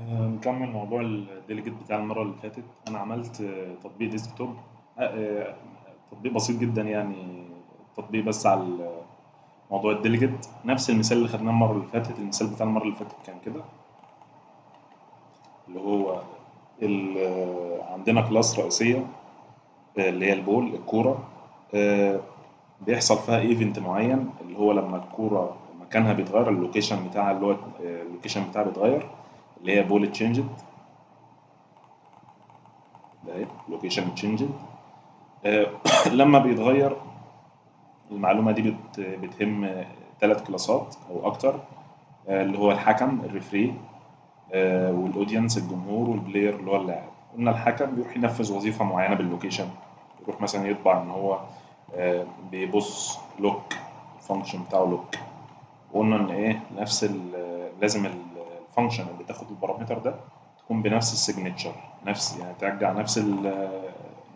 نكمل موضوع الديليجيت بتاع المرة اللي فاتت. أنا عملت تطبيق ديسكتوب. آه، آه، تطبيق بسيط جدا يعني. تطبيق بس على موضوع الديليجيت، نفس المثال اللي خدناه المرة اللي فاتت. المثال بتاع المرة اللي فاتت كان كده، اللي هو عندنا كلاس رئيسية، اللي هي البول الكورة. آه، بيحصل فيها ايفنت معين، اللي هو لما الكورة مكانها بيتغير، اللوكيشن بتاعها اللي هو اللوكيشن بتاعها بيتغير، اللي هي بول تشينجد. ده اهي لوكيشن تشينجد. لما بيتغير، المعلومة دي بتهم ثلاث كلاسات أو أكتر، اللي هو الحكم الريفري، والأودينس الجمهور، والبلاير اللي هو اللاعب. قلنا الحكم بيروح ينفذ وظيفة معينة باللوكيشن، يروح مثلا يطبع إن هو بيبص لوك، الفانكشن بتاعه لوك. وقلنا إن إيه نفس لازم الفانكشن اللي تاخد البارامتر ده تكون بنفس السيجنتشر، نفس يعني ترجع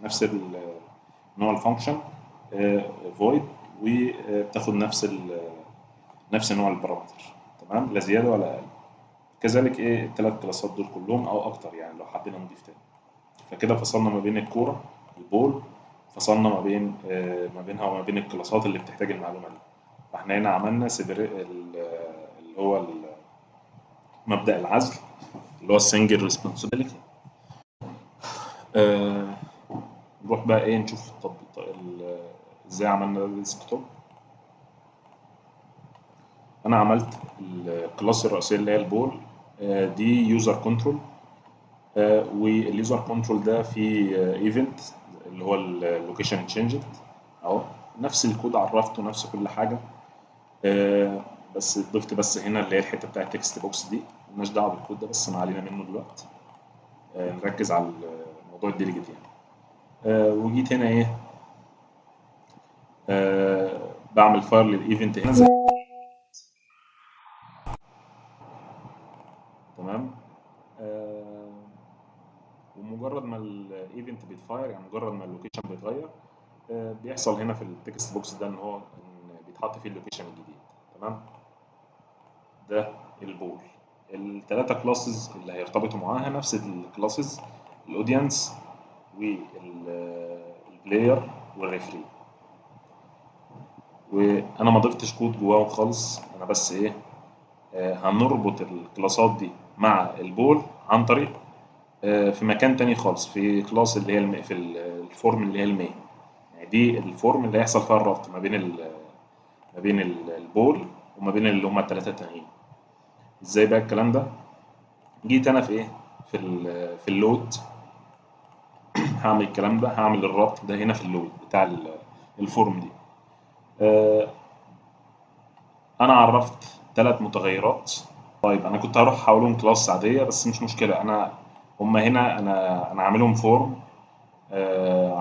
نفس نوع الفانكشن فويد، وبتاخد نفس نوع البارامتر، تمام، لا زياده ولا اقل. كذلك ايه الثلاث كلاسات دول كلهم او اكتر، يعني لو حبينا نضيف تاني. فكده فصلنا ما بين الكوره، البول، فصلنا ما بينها وما بين الكلاسات اللي بتحتاج المعلومه دي. فاحنا هنا عملنا اللي هو مبدأ العزل، اللي هو السنجل ريسبونسبيلتي. نروح بقى ايه نشوف التطبيق ازاي عملنا الديسكتوب. انا عملت الكلاس الرئيسيه اللي هي البول، دي يوزر كنترول. واليوزر كنترول ده فيه ايفنت اللي هو اللوكيشن تشينجد اهو. نفس الكود عرفته، نفس كل حاجه. آه، بس ضفت بس هنا اللي هي الحته بتاعت التكست بوكس دي، مالناش دعوه بالكود ده، بس ما علينا منه دلوقتي. نركز على موضوع الديليجيت يعني. وجيت هنا ايه، بعمل فاير للايفنت هنا تمام. آه، ومجرد ما الايفنت بيتفاير، يعني مجرد ما اللوكيشن بيتغير، بيحصل هنا في التكست بوكس ده ان بيتحط فيه اللوكيشن الجديد، تمام. ده البول. الثلاثه كلاسز اللي هيرتبطوا معاها نفس الكلاسز، الاودينس والبلاير والريفري. وانا ما ضفتش كود جواهم خالص، انا بس ايه، هنربط الكلاسات دي مع البول عن طريق في مكان تاني خالص، في كلاس اللي هي في الفورم اللي هي المين. يعني دي الفورم اللي هيحصل فيها الربط ما بين البول وما بين اللي هما الثلاثه التانيين. ازاي بقى الكلام ده؟ جيت انا في ايه، في اللود. هعمل الكلام ده، هعمل الربط ده هنا في اللود بتاع الفورم دي. آه، انا عرفت ثلاث متغيرات. طيب انا كنت هروح احولهم كلاس عاديه، بس مش مشكله. هما هنا انا عاملهم فورم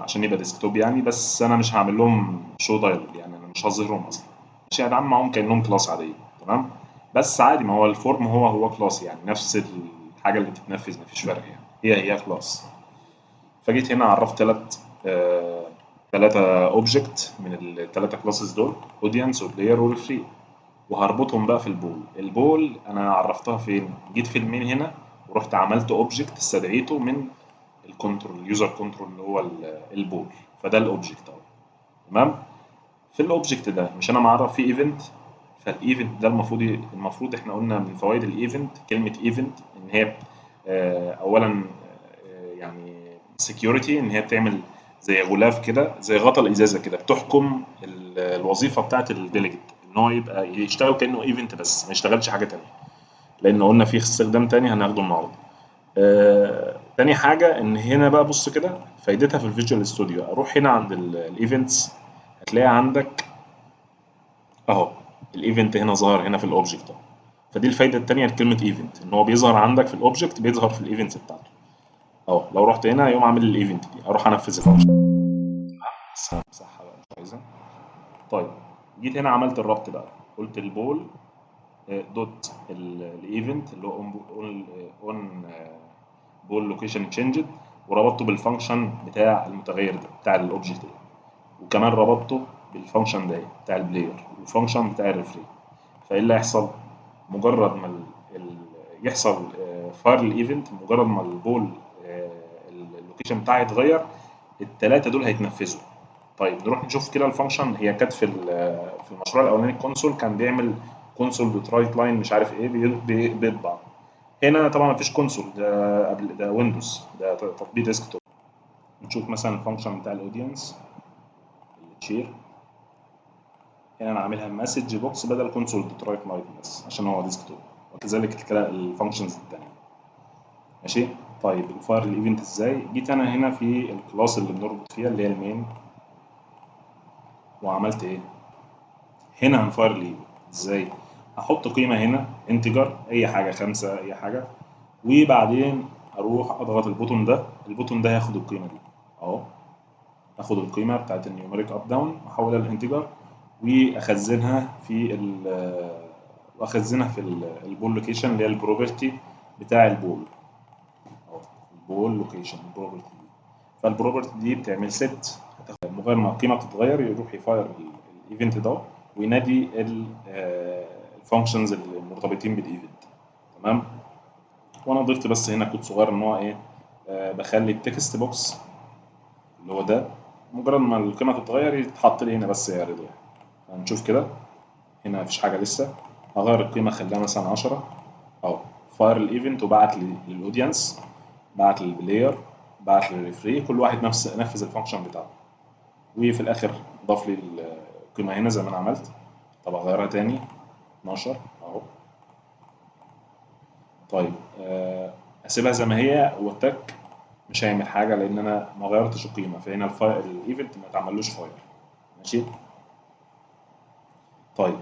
عشان يبقى ديسكتوب يعني، بس انا مش هعمل لهم شو دايلوج، يعني انا مش هظهرهم اصلا، مش هتعامل معاهم كانهم كلاس عاديه، تمام. بس عادي، ما هو الفورم هو كلاس، يعني نفس الحاجه اللي بتتنفذ، مفيش فرق يعني، هي كلاس. فجيت هنا عرفت ثلاثه اوبجكت من الثلاثه كلاسز دول، اودينس وبلاير والفري. وهربطهم بقى في البول انا عرفتها فين؟ جيت في المين هنا، ورحت عملت اوبجكت استدعيته من الكنترول، اليوزر كنترول اللي هو البول. فده الاوبجكت اهو، تمام. في الاوبجكت ده مش انا معرف فيه ايفنت؟ فالايفنت ده المفروض احنا قلنا من فوائد الايفنت، كلمه ايفنت ان هي اولا يعني سكيورتي، ان هي بتعمل زي غلاف كده، زي غطا الازازه كده، بتحكم الوظيفه بتاعه الديليجيت، ان هو يبقى يشتغل كانه ايفنت بس ما يشتغلش حاجه تانية، لان قلنا في استخدام تاني هناخده النهارده. تاني حاجة إن هنا بقى بص كده فايدتها في الفيجوال ستوديو. أروح هنا عند الإيفنتس، هتلاقي عندك أهو الإيفنت هنا ظاهر هنا في الأوبجكت أهو. فدي الفايدة التانية لكلمة إيفنت، إن هو بيظهر عندك في الأوبجكت، بيظهر في الإيفنتس بتاعته أهو. لو رحت هنا يقوم عامل الإيفنت دي، أروح أنفذ الفانكشن. بس همسحها بقى، مش عايزها. طيب جيت هنا عملت الربط بقى، قلت البول دوت الايفنت اللي هو اون بول لوكيشن تشينجد، وربطته بالفانكشن بتاع المتغير ده بتاع الاوبجكت ده، وكمان ربطته بالفانكشن ده بتاع البلاير والفانكشن بتاع الريفري. فايه اللي هيحصل؟ مجرد ما يحصل فاير الايفنت مجرد ما البول اللوكيشن بتاعي يتغير، الثلاثه دول هيتنفذوا. طيب نروح نشوف كده الفانكشن. هي كانت في المشروع الاولاني الكونسول كان بيعمل كونسول دوت رايت لاين مش عارف ايه بيطبع. هنا طبعا مفيش كونسول، ده ويندوز، ده تطبيق ديسكتوب. نشوف مثلا الفانكشن بتاع الاودينس الشير. هنا انا عاملها مسج بوكس بدل كونسول دوت رايت لاين بس عشان هو ديسكتوب، وكذلك الفانكشنز الثانيه. ماشي. طيب الفاير الايفنت ازاي؟ جيت انا هنا في الكلاس اللي بنربط فيها اللي هي المين، وعملت ايه؟ هنا هنفاير الايفنت ازاي؟ هحط قيمه هنا انتجر، اي حاجه 5 اي حاجه، وبعدين اروح اضغط البوتون ده. البوتون ده هياخد القيمه دي اهو، اخد القيمه بتاعت النيوميريك اب داون واحولها للانتجر، واخزنها في البول لوكيشن اللي هي البروبرتي بتاع البول اهو، البول لوكيشن البروبرتي دي. فالبروبرتي دي بتعمل ست، مجرد ما القيمه بتتغير يروح يفاير الايفنت ده وينادي الفانكشنز المرتبطين بالايفنت. تمام. وانا ضفت بس هنا كود صغير ان هو ايه، بخلي التكست بوكس اللي هو ده مجرد ما القيمه تتغير يتحط لي هنا بس يا رضا. هنشوف كده هنا مفيش حاجه لسه. هغير القيمه اخليها مثلا 10 اهو، فاير الايفنت وبعت للاودينس، بعت للبلاير، بعت للريفري، كل واحد نفذ الفانكشن بتاعته، وفي الاخر ضاف لي القيمه هنا زي ما انا عملت. طب اغيرها تاني 12 اهو. طيب اسيبها زي ما هي والتك مش هيعمل حاجه لان انا ما غيرتش القيمه، فهنا الايفنت ما اتعملوش فاير. ماشي. طيب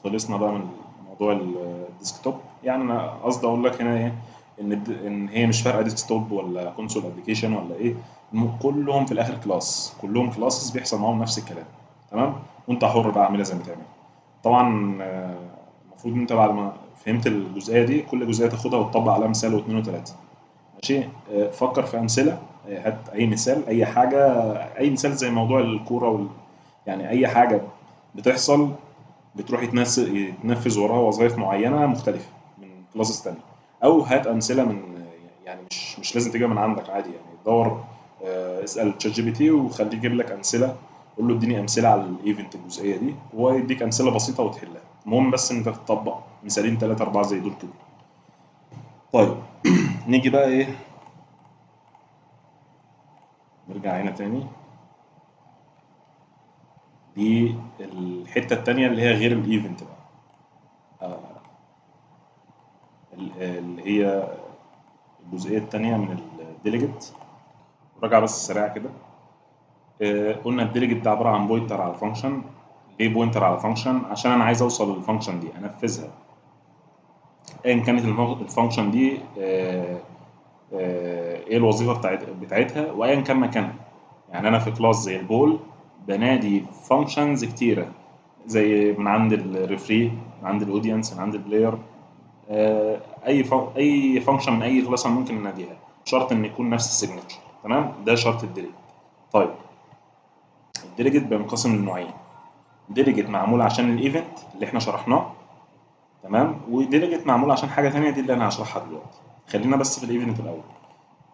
خلصنا بقى من موضوع الديسكتوب. يعني انا قصدي اقول لك هنا ايه، ان هي مش فارقه ديسكتوب ولا كونسول ابلكيشن ولا ايه، كلهم في الاخر كلاس، كلهم كلاسز بيحصل معاهم نفس الكلام. تمام. وانت حر بقى اعملها زي ما تعمل. طبعا المفروض ان انت بعد ما فهمت الجزئيه دي كل جزئيه تاخدها وتطبق عليها مثال واثنين وثلاثه. ماشي. فكر في امثله، هات اي مثال، اي حاجه، اي مثال زي موضوع الكوره يعني اي حاجه بتحصل بتروح يتنفذ وراها وظائف معينه مختلفه من كلاسز تانية. او هات امثله من، يعني مش لازم تجيبها من عندك عادي، يعني دور اسال تشات جي بي تي وخليه يجيب لك امثله. قول له اديني امثله على الايفنت الجزئيه دي وهو يديك امثله بسيطه وتحلها. المهم بس ان انت تطبق مثالين 3 4 زي دول كده. طيب نيجي بقى ايه، نرجع هنا تاني. دي الحته التانية اللي هي غير الايفنت بقى، اللي هي الجزئيه التانية من الديليجيت. راجع بس سريعه كده. قلنا الديليجيت ده عباره عن بوينتر على فانكشن. ليه بوينتر على فانكشن؟ عشان انا عايز اوصل للفانكشن دي انفذها، ايا كانت الفانكشن دي ايه الوظيفه بتاعتها وايا كان مكانها. يعني انا في كلاس زي البول بنادي فانكشنز كتيره، زي من عند الريفري، من عند الاودينس، من عند البلاير. اي فانكشن من اي كلاس أنا ممكن نناديها، شرط ان يكون نفس السيجنتشر. تمام. ده شرط الديليجيت. طيب الديليجيت بينقسم لنوعين: ديليجيت معمول عشان الايفنت اللي احنا شرحناه، تمام، وديليجيت معمول عشان حاجه ثانيه دي اللي انا هشرحها دلوقتي. خلينا بس في الايفنت الاول.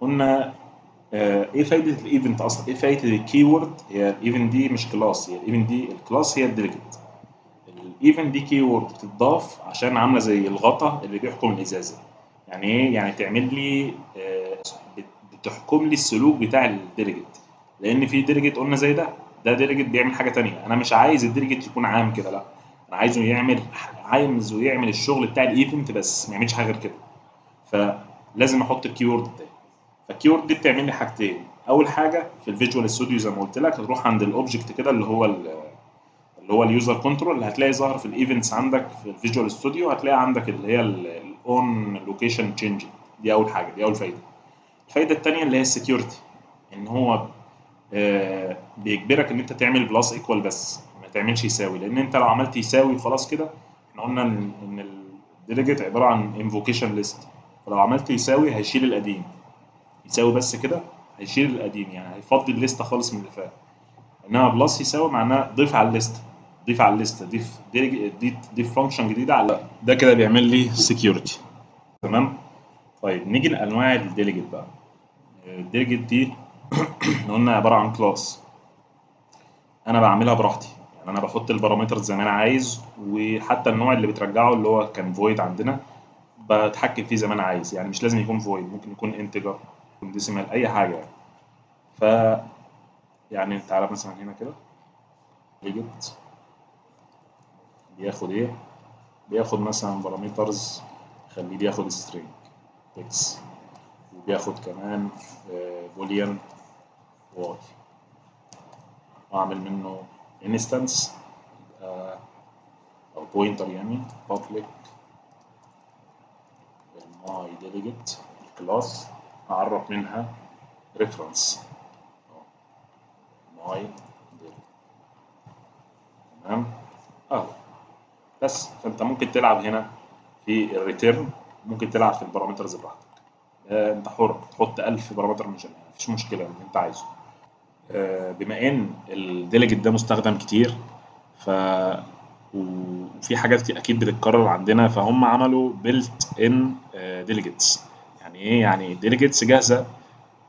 قلنا ايه فايده الايفنت اصلا؟ ايه فايده الكيورد؟ هي الايفنت دي مش كلاس، هي الايفنت دي الكلاس هي الديليجيت. الايفنت دي كيورد بتضاف عشان عامله زي الغطا اللي بيحكم الازازه. يعني ايه؟ يعني تعمل لي بتحكم لي السلوك بتاع الديليجيت. لان في ديليجيت قلنا زي ده ديليجيت بيعمل حاجه تانية. انا مش عايز الديليجيت يكون عام كده، لا، انا عايزه يعمل الشغل بتاع الايفنت بس ما يعملش حاجه غير كده. فلازم احط الكيورد ده. فالكيورد دي بتعمل لي حاجتين. اول حاجه في الفيجوال ستوديو زي ما قلت لك، هتروح عند الاوبجكت كده اللي هو اليوزر كنترول، هتلاقي ظاهر في الايفنتس عندك في الفيجوال ستوديو، هتلاقي عندك اللي هي الاون لوكيشن تشينج. دي اول حاجه، دي اول فايده. الفايده الثانيه اللي هي السكيورتي، ان هو بيجبرك ان انت تعمل بلس ايكوال بس ما تعملش يساوي، لان انت لو عملت يساوي خلاص كده. احنا قلنا ان الديليجيت عباره عن انفوكيشن ليست، فلو عملت يساوي هيشيل القديم. يساوي بس كده هيشيل القديم، يعني هيفضي الليسته خالص من اللي فات. انما بلس يساوي معناه ضيف على الليسته، ضيف على الليسته، ضيف فانكشن جديده على ده، كده بيعمل لي سكيورتي. تمام. طيب نيجي لانواع الديليجيت بقى. الديليجيت دي قلنا عباره عن كلاس انا بعملها براحتي، يعني انا بحط البارامترز زي ما انا عايز، وحتى النوع اللي بترجعه اللي هو كان فويد عندنا بتحكم فيه زي ما انا عايز، يعني مش لازم يكون فويد، ممكن يكون انتجر، يكون ديسيمال، اي حاجه يعني. ف يعني تعالى مثلا هنا كده، ديليجيت بياخد ايه؟ بياخد مثلا بارامترز، خليه بياخد سترينج اكس، وبياخد كمان بوليان واي، واعمل منه انستنس او بوينتر، يعني public my delegate الكلاس، اعرف منها reference my delegate. تمام اهو. بس فانت ممكن تلعب هنا في الريتيرن، ممكن تلعب في البارامترز براحتك. انت حر تحط 1000 بارامتر، مفيش مشكله اللي انت عايزه. بما ان الديليجيت ده مستخدم كتير، ف وفي حاجات اكيد بتتكرر عندنا، فهم عملوا بيلت ان ديليجيتس. يعني ايه؟ يعني ديليجيتس جاهزه،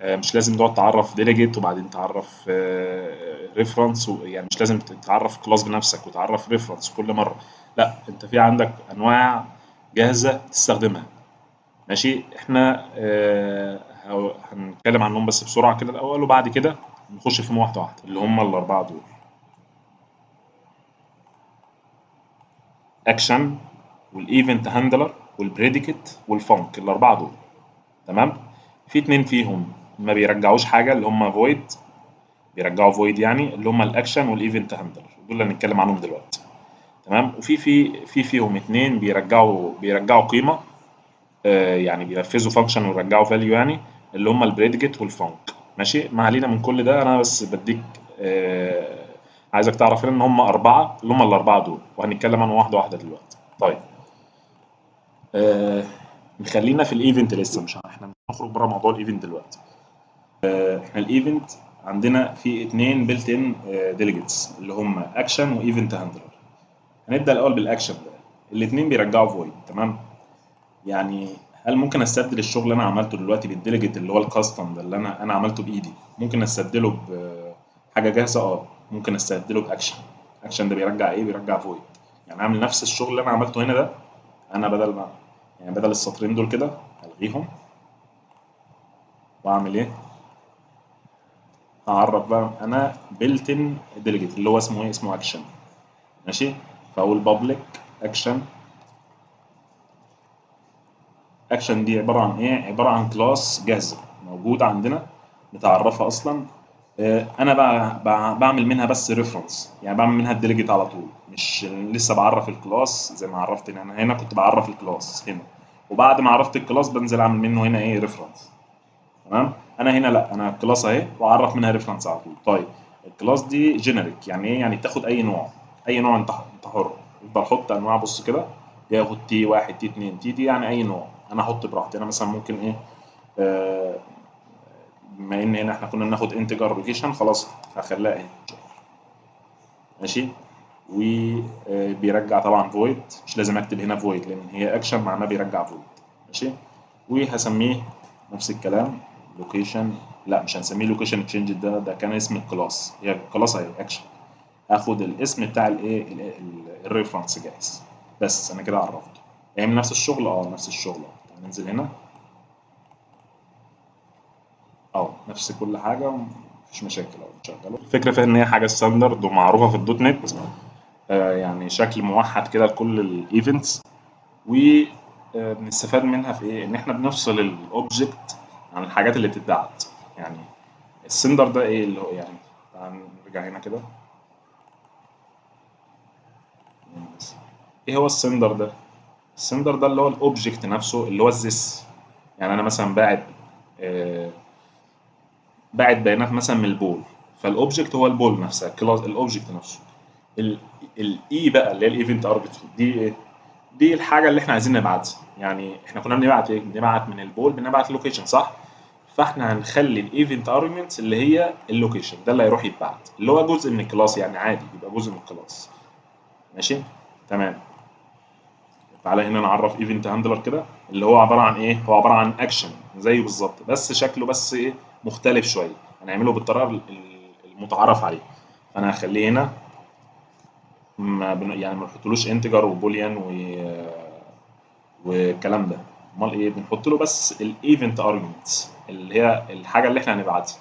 مش لازم تقعد تعرف ديليجيت وبعدين تعرف ريفرنس، يعني مش لازم تعرف كلاس بنفسك وتعرف ريفرنس كل مره. لا، انت في عندك انواع جاهزه تستخدمها. ماشي، احنا هنتكلم عنهم بس بسرعه كده الاول، وبعد كده نخش فيهم واحده واحده، اللي هم الاربعه دول: اكشن، والايفنت هاندلر، والبريديكت، والفانك، الاربعه دول. تمام. في اتنين فيهم ما بيرجعوش حاجه، اللي هم فويد، بيرجعوا فويد يعني، اللي هم الاكشن والايفنت هاندلر، دول اللي هنتكلم عنهم دلوقتي. تمام. وفي فيهم اتنين بيرجعوا قيمه، يعني بينفذوا فانكشن ويرجعوا فاليو يعني، اللي هم البريديكت والفانك. ماشي، ما علينا من كل ده، انا بس بديك عايزك تعرف ان هم اربعه، اللي هم الاربعه دول، وهنتكلم عنهم واحده واحده دلوقتي. طيب آه نخلينا في الايفنت لسه، مش احنا مش هنخرج بره موضوع الايفنت دلوقتي. احنا الايفنت عندنا في اتنين بيلت ان ديليجيتس، اللي هم اكشن وايفنت هاندلر. هنبدا الاول بالاكشن ده. الاثنين بيرجعوا فويد. تمام. يعني هل ممكن استبدل الشغل اللي انا عملته دلوقتي بالديليجيت اللي هو الكاستم ده اللي انا عملته بايدي؟ ممكن استبدله بحاجه جاهزه. ممكن استبدله باكشن. اكشن ده بيرجع ايه؟ بيرجع فويد. يعني اعمل نفس الشغل اللي انا عملته هنا ده، انا بدل ما يعني بدل السطرين دول كده الغيهم، واعمل ايه؟ هعرف بقى انا بيلتن ديليجيت اللي هو اسمه ايه؟ اسمه اكشن. ماشي. فاقول بابليك اكشن. اكشن دي عباره عن ايه؟ عباره عن كلاس جاهزه موجوده عندنا متعرفه اصلا. انا بقى بعمل منها بس ريفرنس، يعني بعمل منها الديليجيت على طول، مش لسه بعرف الكلاس زي ما عرفت هنا. انا هنا كنت بعرف الكلاس هنا، وبعد ما عرفت الكلاس بنزل اعمل منه هنا ايه؟ ريفرنس. تمام. انا هنا لا، انا الكلاس اهي واعرف منها ريفرنس على طول. طيب الكلاس دي جينيريك، يعني ايه؟ يعني تاخد اي نوع، اي نوع انت حر. يفضل حط انواع، بص كده، ياخد تي واحد، تي اتنين، تي دي، يعني اي نوع انا احط براحتي. انا مثلا ممكن ايه؟ آه، بما ان هنا احنا كنا بناخد انتجر لوكيشن، خلاص هخليها ايه؟ ماشي. وبيرجع طبعا فويد، مش لازم اكتب هنا فويد لان هي اكشن معناه بيرجع فويد. ماشي. وهسميه نفس الكلام لوكيشن. لا، مش هنسميه لوكيشن تشينج، ده كان اسم الكلاس، هي الكلاس اهي اكشن. هاخد الاسم بتاع الايه؟ الريفرنس جاهز. بس انا كده عرفته. يعني نفس الشغل، نفس الشغل. تعال ننزل هنا، نفس كل حاجه، مفيش مشاكل شغاله. الفكره فيها ان هي حاجه ستاندرد ومعروفه في الدوت نت، يعني شكل موحد كده لكل الايفنتس. وبنستفاد منها في ايه؟ ان احنا بنفصل الاوبجكت عن الحاجات اللي بتتبعت. يعني السندر ده ايه اللي هو يعني؟ تعال نرجع هنا كده. ايه هو السندر ده؟ السندر ده اللي هو الاوبجكت نفسه، اللي هو الزس. يعني انا مثلا آه، باعت بيانات مثلا من البول، فالاوبجكت هو البول نفسها، كلاس الاوبجكت نفسه. الاي بقى اللي هي الايفنت اربتري دي ايه؟ دي الحاجه اللي احنا عايزين نبعتها. يعني احنا كنا بنبعت ايه؟ بنبعت من البول، بنبعت لوكيشن، صح؟ فاحنا هنخلي الايفنت ارجمنتس اللي هي اللوكيشن ده اللي هيروح يتبعت، اللي هو جزء من الكلاس، يعني عادي يبقى جزء من الكلاس. ماشي تمام. تعالى هنا نعرف ايفنت هاندلر كده، اللي هو عباره عن ايه؟ هو عباره عن اكشن زيه بالظبط، بس شكله بس ايه مختلف شويه، هنعمله بالطريقه المتعارف عليه. فانا هخليه هنا يعني ما نحطلوش انتجر وبوليان والكلام ده. امال ايه؟ بنحط له بس الايفنت ارجيومنتس اللي هي الحاجه اللي احنا هنبعتها.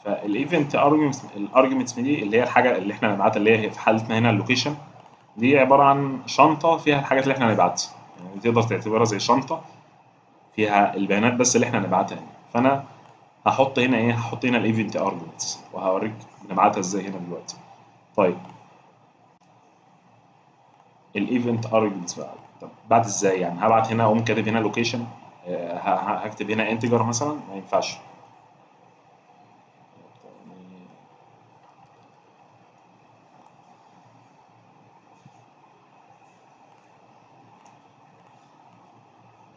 فالايفنت ارجيومنتس، الارجيومنتس دي اللي هي الحاجه اللي احنا هنبعتها، اللي هي في حالتنا هنا اللوكيشن. دي عباره عن شنطه فيها الحاجات اللي احنا هنبعتها، يعني تقدر تعتبرها زي شنطه فيها البيانات بس اللي احنا هنبعتها هنا. فانا هحط هنا ايه؟ هحط هنا الايفنت ارجيومنتس، وهوريك بنبعتها ازاي هنا دلوقتي. طيب الايفنت ارجيومنتس بقى، طب بعد ازاي؟ يعني هبعت هنا اقوم كاتب هنا لوكيشن، هكتب هنا انتجر مثلا؟ ما ينفعش.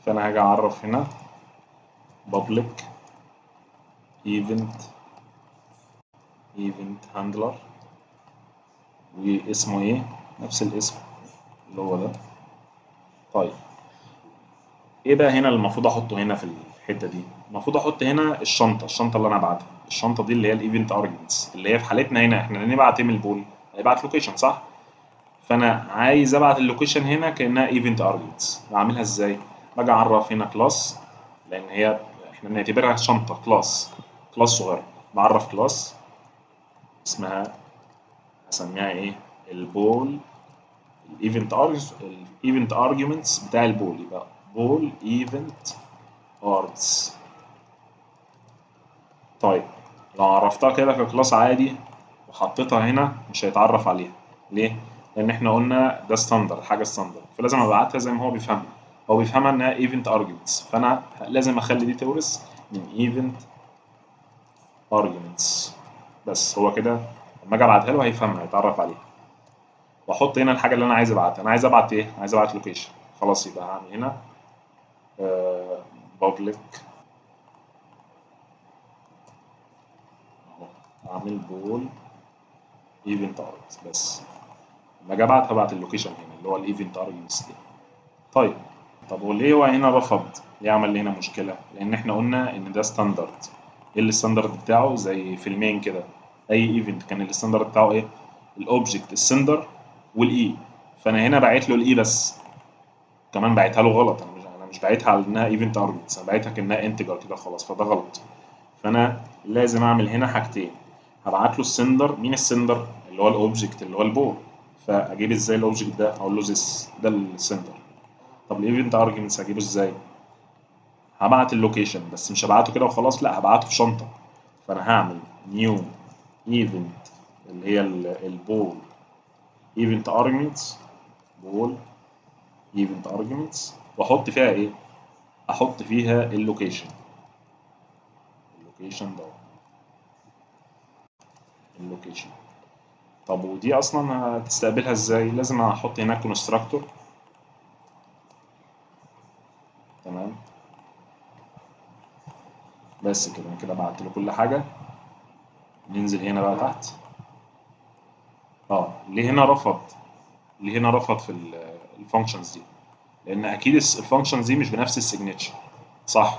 فانا هاجي اعرف هنا public event handler، واسمه ايه؟ نفس الاسم اللي هو ده. طيب ايه بقى هنا اللي المفروض احطه هنا في الحته دي؟ المفروض احط هنا الشنطه اللي انا ابعتها. الشنطه دي اللي هي الايفنت ارجمنتس، اللي هي في حالتنا هنا احنا نبعت ايميل بول هيبعت لوكيشن صح؟ فانا عايز ابعت اللوكيشن هنا كانها ايفنت ارجمنتس. بعملها ازاي؟ باجي اعرف هنا كلاس، لان هي احنا بنعتبرها شنطه، كلاس صغير. بعرف كلاس اسمها، هسميها ايه؟ البول. الايفنت ارجيومنتس بتاع البول يبقى بول ايفنت ارجز. طيب لو عرفتها كده ككلاس عادي وحطيتها هنا مش هيتعرف عليها. ليه؟ لان احنا قلنا ده ستاندرد، حاجه ستاندرد، فلازم ابعتها زي ما هو بيفهمها. هو بيفهمها انها ايفنت ارجيومنتس، فانا لازم اخلي دي تورث من ايفنت ارجيومنتس. بس هو كده لما اجي ابعتها له هيفهمها، هيتعرف عليها. واحط هنا الحاجه اللي انا عايز ابعتها. انا عايز ابعت ايه؟ عايز ابعت لوكيشن. خلاص يبقى هعمل هنا بابليك اهو، اعمل بول ايفنت ارجز بس. لما اجي ابعت هبعت اللوكيشن هنا اللي هو الايفنت ارجز دي. طيب طب وليه هو هنا رفض؟ ليه عمل لي هنا مشكله؟ لان احنا قلنا ان ده ستاندرد. ايه الستاندرد بتاعه؟ زي في المين كده، اي ايفنت كان الستاندرد بتاعه ايه؟ الاوبجكت، السندر، والاي. فانا هنا باعت له الاي بس، كمان باعتها له غلط. انا مش باعتها على انها ايفنت ارجمنتس، انا باعتها كانها انتجر كده خلاص، فده غلط. فانا لازم اعمل هنا حاجتين. هبعت له السندر. مين السندر؟ اللي هو الاوبجكت اللي هو البول. فاجيب ازاي الاوبجكت ده؟ اقول له this ده السندر. طب الايفنت ارجمنتس هجيبه ازاي؟ هبعت اللوكيشن بس مش هبعته كده وخلاص، لا هبعته في شنطه. فانا هعمل نيو ايفنت اللي هي البول ايفنت ارجمنتس، بول ايفنت ارجمنتس، واحط فيها ايه؟ احط فيها اللوكيشن. اللوكيشن ده، اللوكيشن. طب ودي اصلا هتستقبلها ازاي؟ لازم احط هناك كونستراكتور. تمام. بس كده أنا كده بعت له كل حاجه. ننزل هنا بقى تحت. ليه هنا رفض؟ ليه هنا رفض في الفانكشنز دي؟ لان اكيد الفانكشنز دي مش بنفس السيجنتشر صح؟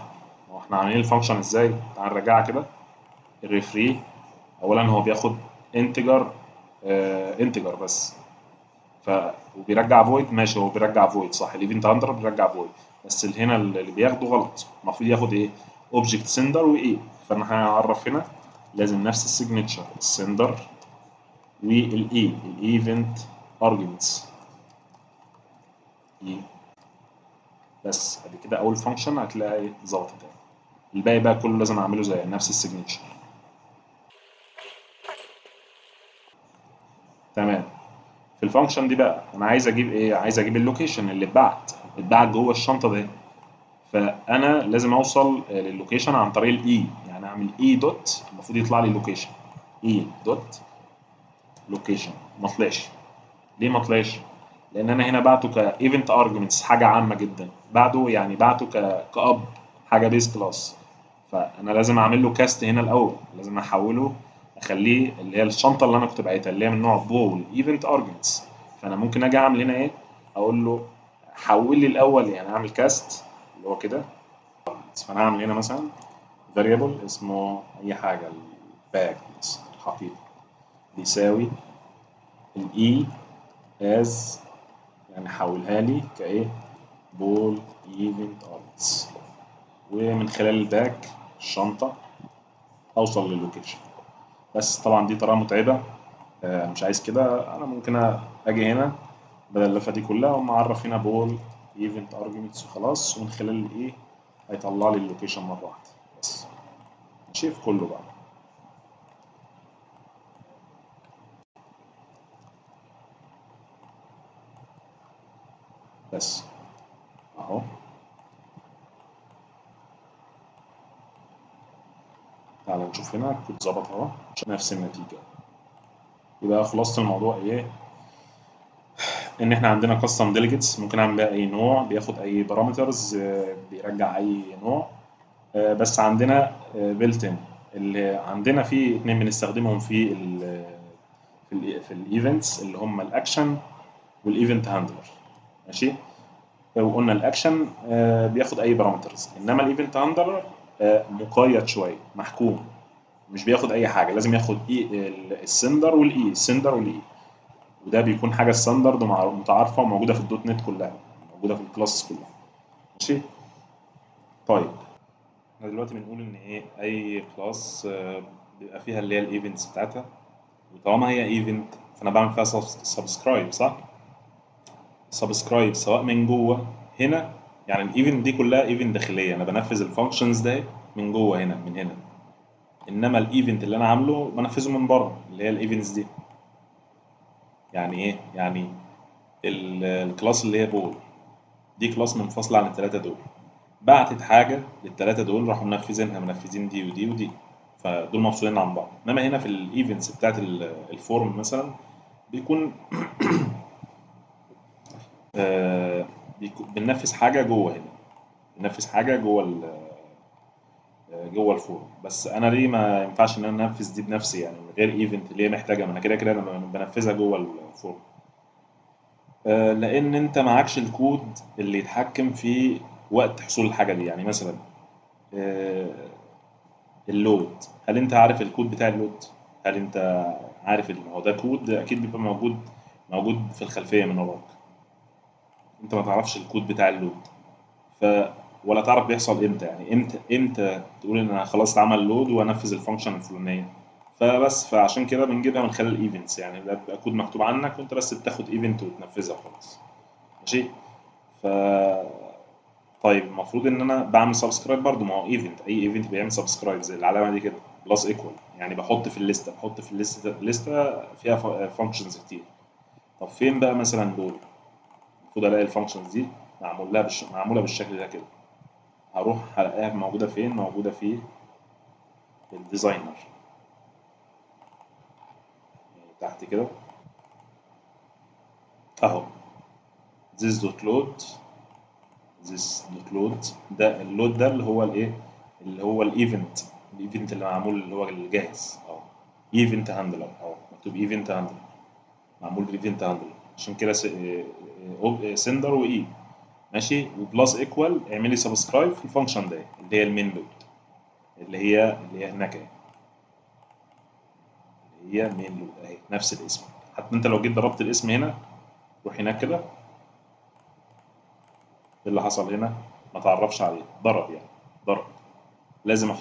هو احنا عاملين الفانكشن ازاي؟ تعال نرجعها كده. الريفري اولا هو بياخد انتجر، انتجر بس. ف وبيرجع فويد، ماشي هو بيرجع فويد صح، الايفنت هاندلر بيرجع فويد. بس هنا اللي بياخده غلط، المفروض ياخد ايه؟ اوبجكت سندر وايه. فانا هعرف هنا لازم نفس السيجنتشر، السندر والاي، الايفنت ارجيومنتس اي. بس بعد كده اول فانكشن هتلاقي ظبطت تاني. الباقي بقى كله لازم اعمله زي نفس السيجنتشر. تمام. في الفانكشن دي بقى انا عايز اجيب ايه؟ عايز اجيب اللوكيشن اللي اتبعت جوه الشنطه دي. فانا لازم اوصل للوكيشن عن طريق الاي، يعني اعمل اي دوت، المفروض يطلع لي اللوكيشن. اي دوت لوكيشن. ما طلعش. ليه ما طلعش؟ لان انا هنا بعته كايفنت ارجمنتس، حاجه عامه جدا. بعده يعني بعته كاب، حاجه بيس كلاس. فانا لازم اعمل له كاست هنا الاول، لازم احوله، اخليه اللي هي الشنطه اللي انا كنت باعتها اللي هي من نوع بول ايفنت ارجمنتس. فانا ممكن اجي اعمل هنا ايه، اقول له حول لي الاول، يعني اعمل كاست اللي هو كده. فانا هعمل هنا مثلا variable اسمه اي حاجه، الباك الحقيقي بيساوي الاي از، يعني حولها لي كايه بول ايفنت ارتس، ومن خلال الباك الشنطه اوصل للوكيشن. بس طبعا دي طريقه متعبه، مش عايز كده. انا ممكن اجي هنا بدل اللفه دي كلها ومعرف هنا بول ايفنت ارجيومنتس وخلاص، ومن خلال الايه هيطلع لي اللوكيشن مره واحده بس. ماشي في كله بقى. بس اهو تعالى نشوف هنا الكود ظبط اهو، نفس النتيجه. يبقى خلاصه الموضوع ايه؟ ان احنا عندنا كاستم ديليجيتس ممكن اعمل بيها اي نوع، بياخد اي بارامترز، بيرجع اي نوع. بس عندنا بيلت ان، اللي عندنا في اتنين بنستخدمهم في الايفنتس، اللي هم الاكشن والايفنت هاندلر. ماشي. وقلنا الاكشن بياخد اي بارامترز، انما الايفنت هاندلر مقيد شويه، محكوم، مش بياخد اي حاجه، لازم ياخد السندر والاي. وده بيكون حاجه ستاندرد متعارفه وموجوده في الدوت نت كلها، موجوده في الكلاسز كلها. ماشي. طيب احنا دلوقتي بنقول ان ايه، اي كلاس بيبقى فيها اللي هي الايفنتس بتاعتها، وطالما هي ايفنت فانا بعمل فيها سبسكرايب، صح؟ سبسكرايب سواء من جوه هنا، يعني الايفنت دي كلها ايفنت داخليه، انا بنفذ الفانكشنز ده من جوه هنا من هنا. انما الايفنت اللي انا عامله بنفذه من بره، اللي هي الايفنتس دي. يعني ايه؟ يعني الكلاس اللي هي بول دي كلاس منفصله عن الثلاثه دول، بعتت حاجه للثلاثه دول راحوا منفذينها، منفذين دي ودي ودي، فدول مفصولين عن بعض. انما هنا في الايفنتس بتاعت الفورم مثلا بيكون بننفذ حاجه جوه هنا، بننفذ حاجه جوه الفورم. بس انا ليه ما ينفعش ان انا انفذ دي بنفسي، يعني من غير ايفنت اللي هي محتاجه؟ ما انا كده كده انا بنفذها جوه الفورم. لان انت معكش الكود اللي يتحكم في وقت حصول الحاجه دي. يعني مثلا آه، اللود، هل انت عارف الكود بتاع اللود؟ هل انت عارف هو ده كود اكيد بيبقى موجود في الخلفيه من وراك، انت ما تعرفش الكود بتاع اللود. ف ولا تعرف بيحصل امتى، يعني امتى تقول ان انا خلاص اتعمل لود وانفذ الفانكشن الفلانيه. فعشان كده بنجيبها من خلال الايفنتس، يعني ده بيبقى كود مكتوب عنك وانت بس بتاخد ايفنت وتنفذها وخلاص. ماشي. ف طيب المفروض ان انا بعمل سبسكرايب برضو، ما هو ايفنت، اي ايفنت بيعمل سبسكرايب زي العلامه دي كده، بلس ايكوال، يعني بحط في الليسته فيها فانكشنز كتير. طب فين بقى مثلا دول؟ المفروض الاقي الفانكشنز دي معموله بالشكل ده كده. هروح هلاقيها موجوده فين؟ موجوده في الديزاينر تحت كده اهو. this dot load this dot load، ده اللود ده اللي هو الايه، اللي هو الايفنت اللي معمول، اللي هو الجاهز اهو. ايفنت هاندلر اهو، مكتوب ايفنت هاندلر، معمول بايفنت هاندلر. عشان كده سندر واي. ماشي. وبلس ايكوال اعمل لي سبسكرايب في الفانكشن ده اللي هي المين لود، اللي هي هناك اهي، اللي هي مين لود اهي، نفس الاسم. حتى انت لو جيت ضربت الاسم هنا، روح هناك كده، إيه اللي حصل هنا؟ ما تعرفش عليه، ضرب يعني، ضرب. لازم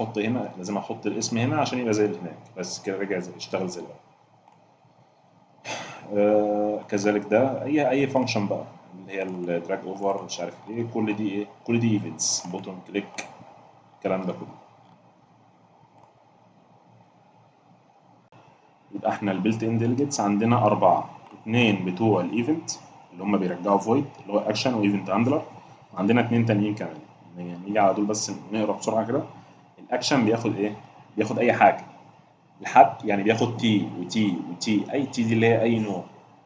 احط الاسم هنا عشان يبقى زي اللي هناك، بس كده رجع يشتغل زي الاول. كذلك ده اي فانكشن بقى، اللي هي الدراج اوفر، مش عارف ايه، كل دي ايفنتس، بوتون كليك، الكلام ده كله. يبقى احنا البيلت ان ديليجيتس عندنا اربعه، اثنين بتوع الايفنت اللي هم بيرجعوا فويد، اللي هو اكشن وايفنت هاندلر. وعندنا اثنين تانيين كمان، يعني نيجي على دول بس نقرا بسرعه كده. الاكشن بياخد ايه؟ بياخد اي حاجه لحد، يعني بياخد تي وتي وتي، اي تي دي اللي هي اي نوع،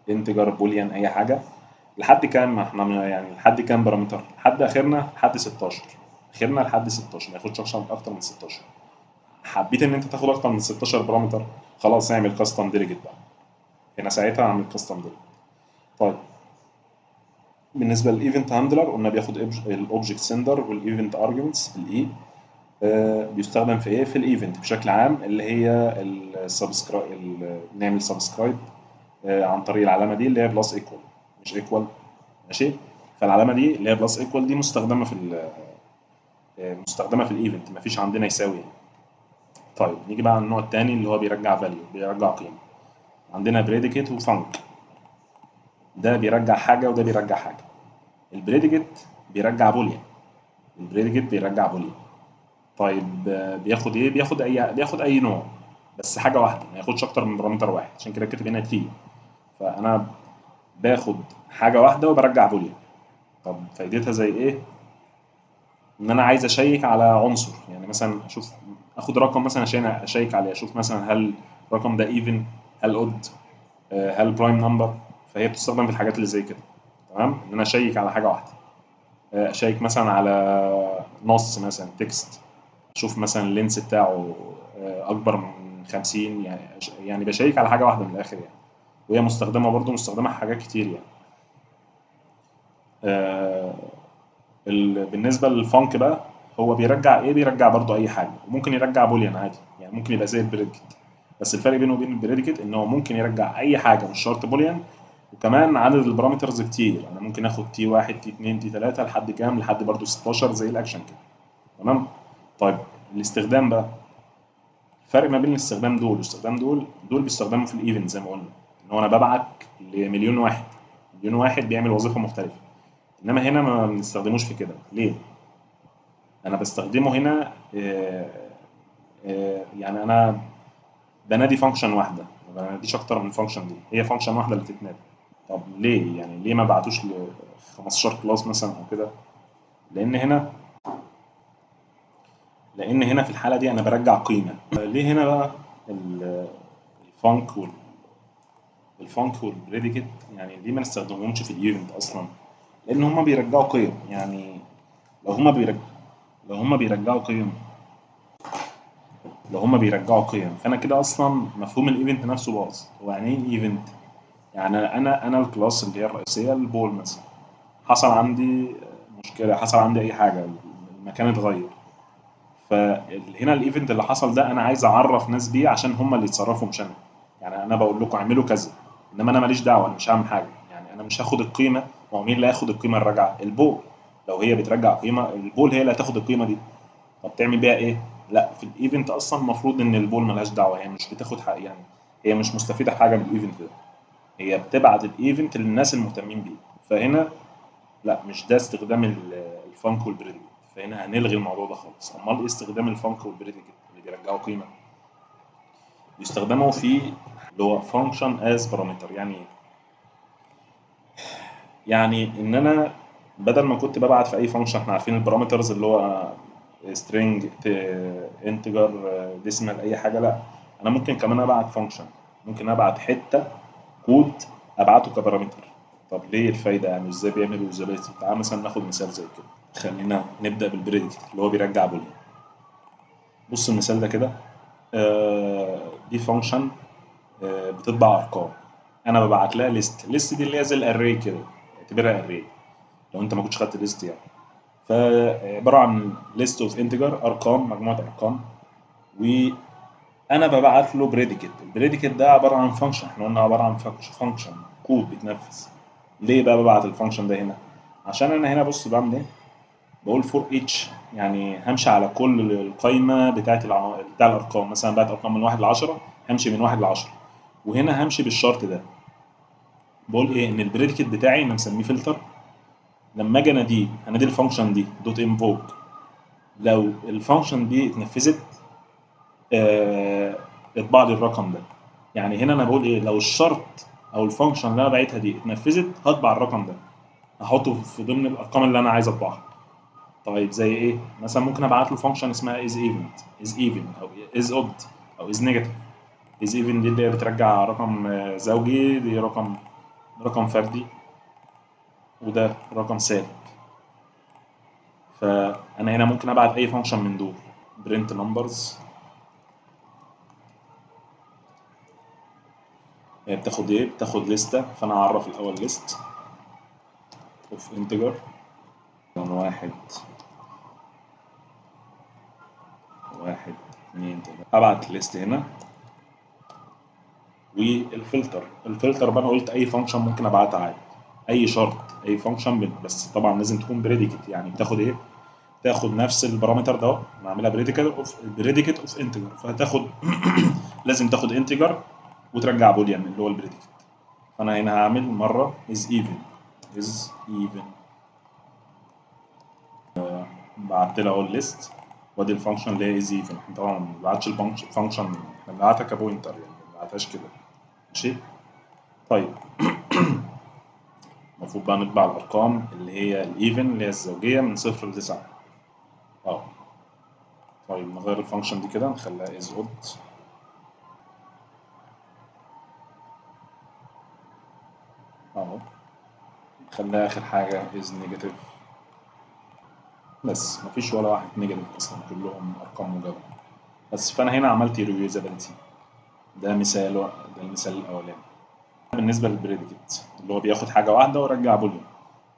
انتجر بوليان اي حاجه. لحد كام؟ احنا يعني لحد كام بارامتر؟ لحد اخرنا لحد 16. اخرنا لحد 16، ما ياخدش اكتر من 16. حبيت ان انت تاخد اكتر من 16 بارامتر، خلاص اعمل كاستم ديليجيت بقى. هنا ساعتها اعمل كاستم ديليجيت. طيب بالنسبه للايفنت هاندلر قلنا بياخد الاوبجكت سندر والايفنت ارجيومنتس الاي. بيستخدم في ايه؟ في الايفنت بشكل عام، اللي هي السبسكرايب، نعمل سبسكرايب عن طريق العلامه دي اللي هي بلس ايكوال، مش ايكوال، ماشي. فالعلامه دي اللي هي بلس ايكوال دي مستخدمه في مستخدمه في الايفنت، مفيش عندنا يساوي يعني. طيب نيجي بقى على النوع الثاني اللي هو بيرجع فاليو، بيرجع قيمه. عندنا بريديكيت وفانك، ده بيرجع حاجه وده بيرجع حاجه. البريديكيت بيرجع بوليان، البريديكيت بيرجع بوليان. طيب بياخد ايه؟ بياخد اي نوع، بس حاجه واحده، ما ياخدش اكتر من بارامتر واحد، عشان كده كاتب هنا تي. فانا باخد حاجه واحده وبرجع بوليان. طب فايدتها زي ايه؟ ان انا عايز اشيك على عنصر، يعني مثلا اشوف، اخد رقم مثلا عشان اشيك عليه، اشوف مثلا هل الرقم ده ايفن، هل اود، هل برايم نمبر. فهي بتستخدم في الحاجات اللي زي كده. تمام، ان انا اشيك على حاجه واحده. اشيك مثلا على نص مثلا تكست، اشوف مثلا اللينس بتاعه اكبر من 50، يعني بشيك على حاجه واحده من الاخر يعني. وهي مستخدمه برضو، مستخدمه في حاجات كتير يعني. آه، بالنسبه للفانك بقى، هو بيرجع ايه؟ بيرجع برضو اي حاجه، وممكن يرجع بوليان عادي، يعني ممكن يبقى زي البريديكت. بس الفرق بينه وبين البريديكت ان هو ممكن يرجع اي حاجه مش شرط بوليان. وكمان عدد البارامترز كتير، انا ممكن اخد تي 1 تي 2 تي 3 لحد كام؟ لحد برضو 16 زي الاكشن كده. تمام. طيب الاستخدام بقى، الفرق ما بين الاستخدام دول والاستخدام دول بيستخدموا في الايفنت زي ما قلنا، ان هو انا ببعت لمليون واحد، مليون واحد بيعمل وظيفه مختلفه. انما هنا ما بنستخدموش في كده. ليه؟ انا بستخدمه هنا يعني انا بنادي فانكشن واحده، ما بناديش اكتر من فانكشن، دي هي فانكشن واحده اللي تتنادي. طب ليه؟ يعني ليه ما بعتوش ل 15 كلاس مثلا او كده؟ لان هنا لان هنا في الحاله دي انا برجع قيمه. ليه هنا بقى الفانك والبريديكت يعني ليه ما نستخدمهمش في الايفنت اصلا؟ لان هما بيرجعوا قيم يعني. لو هما بيرج... لو هما بيرجعوا قيم لو هما بيرجعوا قيم فانا كده اصلا مفهوم الايفنت نفسه باظ. هو يعني ايه ايفنت؟ يعني انا الكلاس اللي هي الرئيسيه البول مثلا، حصل عندي مشكله، حصل عندي اي حاجه، المكان اتغير. فهنا الايفنت اللي حصل ده انا عايز اعرف ناس بيه عشان هم اللي يتصرفوا مش انا. يعني انا بقول لكم اعملوا كذا، انما انا ماليش دعوه، انا مش هعمل حاجه، يعني انا مش هاخد القيمه. ما هو مين اللي هياخد القيمه الراجعه؟ البول. لو هي بترجع قيمه، البول هي اللي هتاخد القيمه دي. طب تعمل بيها ايه؟ لا، في الايفنت اصلا المفروض ان البول ملهاش دعوه، هي مش بتاخد حق يعني، هي مش مستفيده حاجه من الايفنت ده. هي بتبعت الايفنت للناس المهتمين بيه. فهنا لا، مش ده استخدام الفانك والبريدكت. فهنا هنلغي الموضوع ده خالص. امال ايه استخدام الفانك والبريدكت اللي بيرجعوا قيمه؟ بيستخدموا في اللي هو فانكشن از بارامتر. يعني ايه؟ يعني ان انا بدل ما كنت ببعت في اي فانكشن، احنا عارفين البارامترز اللي هو string انتجر ديسمال اي حاجه، لا، انا ممكن كمان ابعت فانكشن، ممكن ابعت حته كود ابعته كبارامتر. طب ليه الفايده؟ يعني ازاي بيعمل يوزابيلتي؟ تعال مثلا ناخد مثال زي كده. خلينا نبدا بالبريدكت اللي هو بيرجع بوليان. بص المثال ده كده. دي فانكشن بتطبع ارقام. انا ببعت لها ليست دي اللي هي زي الاري كده، اعتبرها اري لو انت ما كنتش خدت ليست يعني. فعباره عن ليست اوف انتجر، ارقام، مجموعه ارقام. وانا ببعت له بريديكت. البريديكت ده عباره عن فانكشن، احنا قلنا عباره عن فانكشن كود بيتنفذ. ليه بقى ببعت الفانكشن ده هنا؟ عشان انا هنا بص بعمل ايه؟ بقول فور اتش، يعني همشي على كل القايمه بتاع الارقام. مثلا بقت ارقام من 1 ل 10، همشي من 1 ل 10. وهنا همشي بالشرط ده. بقول ايه؟ ان البريديكت بتاعي انا مسميه فلتر. لما اجي انادي الفانكشن دي دوت انفوك، لو الفانكشن دي اتنفذت اطبع لي الرقم ده. يعني هنا انا بقول ايه؟ لو الشرط او الفانكشن اللي انا باعتها دي اتنفذت هطبع الرقم ده، هحطه في ضمن الارقام اللي انا عايز اطبعها. طيب زي ايه؟ مثلا ممكن ابعت له فانكشن اسمها از ايفن او از اود او از نيجاتيف. از ايفن دي اللي هي بترجع رقم زوجي، دي رقم فردي، وده رقم سالب. فانا هنا ممكن ابعت اي فانكشن من دول. برنت نمبرز، بتاخد ايه؟ بتاخد لستة. فانا هعرف الاول ليست اوف انتجر واحد واحد اتنين تلاتة. ابعت ليست هنا. والفلتر بقى انا قلت اي فانكشن ممكن ابعتها عادي، اي شرط، اي فانكشن، بس طبعا لازم تكون بريديكت. يعني بتاخد ايه؟ تاخد نفس البارامتر ده اهو، انا عاملها بريديكت اوف انتجر، فهتاخد لازم تاخد انتجر وترجع بوليان اللي هو البريديكت. فانا هنا هعمل مره is even بعت لها اهو الليست، وادي الفانكشن اللي هي is even. احنا طبعا ما بنبعتش الفانكشن، احنا بنبعتها كبوينتر يعني، ما بنبعتهاش كده. ماشي. طيب المفروض بقى نطبع الارقام اللي هي الايفن اللي هي الزوجيه من 0 ل 9. اه طيب نغير الفانكشن دي كده، نخليها is odd اهو، نخليها اخر حاجه is negative. بس مفيش ولا واحد نيجاتيف اصلا، كلهم ارقام موجبه. بس فانا هنا عملت reusability. ده المثال الاولاني بالنسبه للبريديكت اللي هو بياخد حاجه واحده ويرجع بوليوم.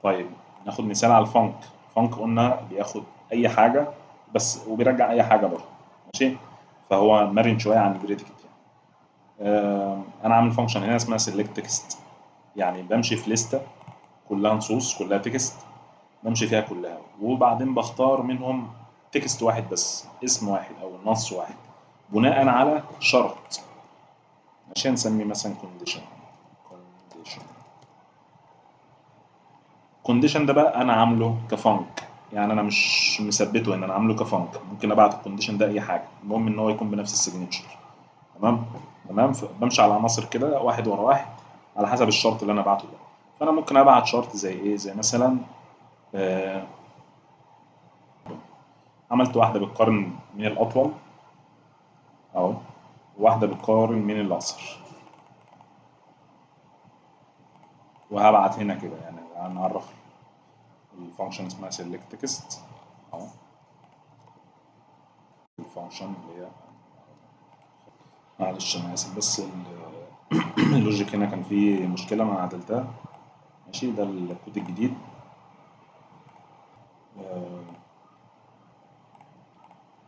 طيب ناخد مثال على الفانك. الفانك قلنا بياخد اي حاجه بس وبيرجع اي حاجه برضه. ماشي. فهو مرن شويه عن البريديكت يعني. انا عامل فانكشن هنا اسمها select text، يعني بمشي في لستة كلها نصوص كلها تكست، بمشي فيها كلها وبعدين بختار منهم تكست واحد بس، اسم واحد او نص واحد بناء على شرط. عشان نسميه مثلا كونديشن. كونديشن ده بقى انا عامله كفانك، يعني انا مش مثبته ان انا عامله كفانك، ممكن ابعت الكونديشن ده اي حاجه، المهم ان هو يكون بنفس السيجنتشر. تمام. تمام. بمشي على عناصر كده واحد ورا واحد على حسب الشرط اللي انا بعته ده. فانا ممكن ابعت شرط زي ايه؟ زي مثلا آه، عملت واحده بتقارن من الاطول اهو، وواحده بتقارن من الاقصر، وهبعت هنا كده يعني هنعرف الفانكشن اسمها select text اهو. الفانكشن اللي هي، معلش انا اسف بس اللوجيك هنا كان فيه مشكله انا عدلتها. ماشي. ده الكود الجديد.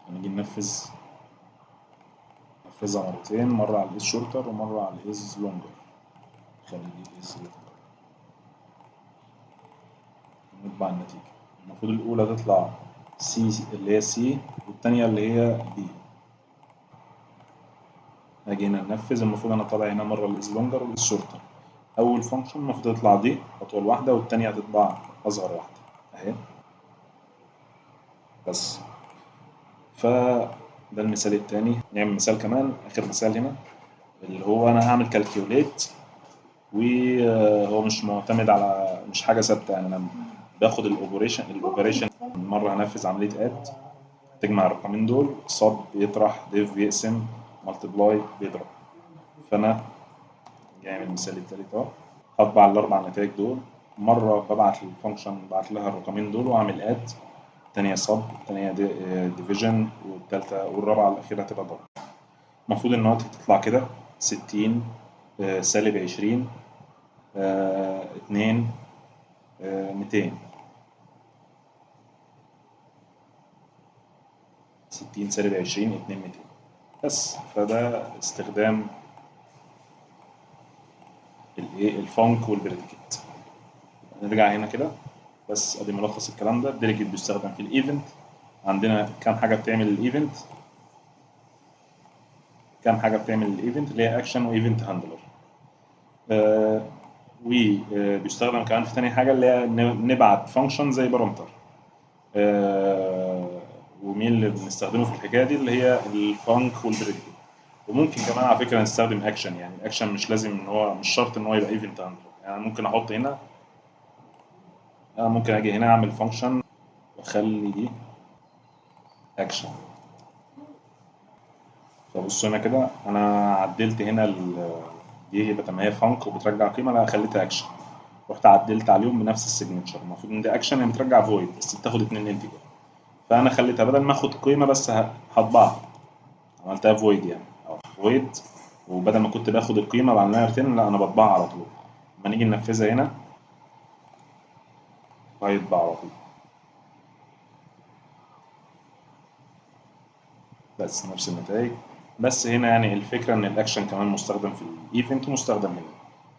هنيجي ننفذها مرتين، مره على الاس شورتر ومره على الاس لونجر. خلي دي اس، نطبع النتيجه. المفروض الاولى تطلع سي اللي هي سي، والثانيه اللي هي بي. اجي هنا ننفذ، المفروض انا طالع هنا مره الاس لونجر والاس شورتر. اول فانكشن المفروض تطلع دي اطول واحده، والثانيه هتطلع اصغر واحده اهي. بس فده المثال الثاني. نعمل مثال كمان، اخر مثال هنا، اللي هو انا هعمل كالكيوليت، وهو مش معتمد على، مش حاجه ثابته يعني. انا باخد الاوبريشن مره هنفذ عمليه اد تجمع الرقمين دول، صب بيطرح، ديف بيقسم، مالتبلاي بيضرب. فانا جاي من المثال التالت اهو، هطبع الاربع نتائج دول. مره ببعت للفانكشن ببعت لها الرقمين دول واعمل اد، الثانيه صب، الثانيه ديفيجن، والثالثه والرابعه الاخيره هتبقى ضرب. المفروض الناتج تطلع كده 60 سالب 20 2 200. 60 سالب 20 2 200. بس فده استخدام الايه الفانك والبريديكت. نرجع هنا كده بس ادي ملخص الكلام ده. الديليجيت بيستخدم في الايفنت. عندنا كام حاجه بتعمل الايفنت؟ كام حاجه بتعمل الايفنت اللي هي اكشن وايفنت هاندلر. وبيستخدم كمان في تاني حاجه اللي هي نبعت فانكشن زي بارامتر. ومين اللي بنستخدمه في الحكايه دي؟ اللي هي الفانك والبريديكت. وممكن كمان على فكره نستخدم اكشن، يعني الاكشن مش لازم ان هو، مش شرط ان هو يبقى ايفنت هاندلر. يعني ممكن احط هنا، انا ممكن اجي هنا اعمل فانكشن واخلي دي اكشن. فبصوا هنا كده انا عدلت هنا دي بدل ما هي فانك وبترجع قيمه، انا خليتها اكشن. رحت عدلت عليهم بنفس السيجنتشر. المفروض ان دي اكشن هي بترجع فويد بس بتاخد اتنين انتجر، فانا خليتها بدل ما اخد قيمه بس هطبعها، عملتها فويد يعني، او فويد وبدل ما كنت باخد القيمه بعمل لها ريتيرن، لا انا بطبعها على طول. لما نيجي ننفذها هنا هيطبع على طول. بس نفس النتائج. بس هنا يعني الفكره ان الاكشن كمان مستخدم في الايفنت ومستخدم هنا.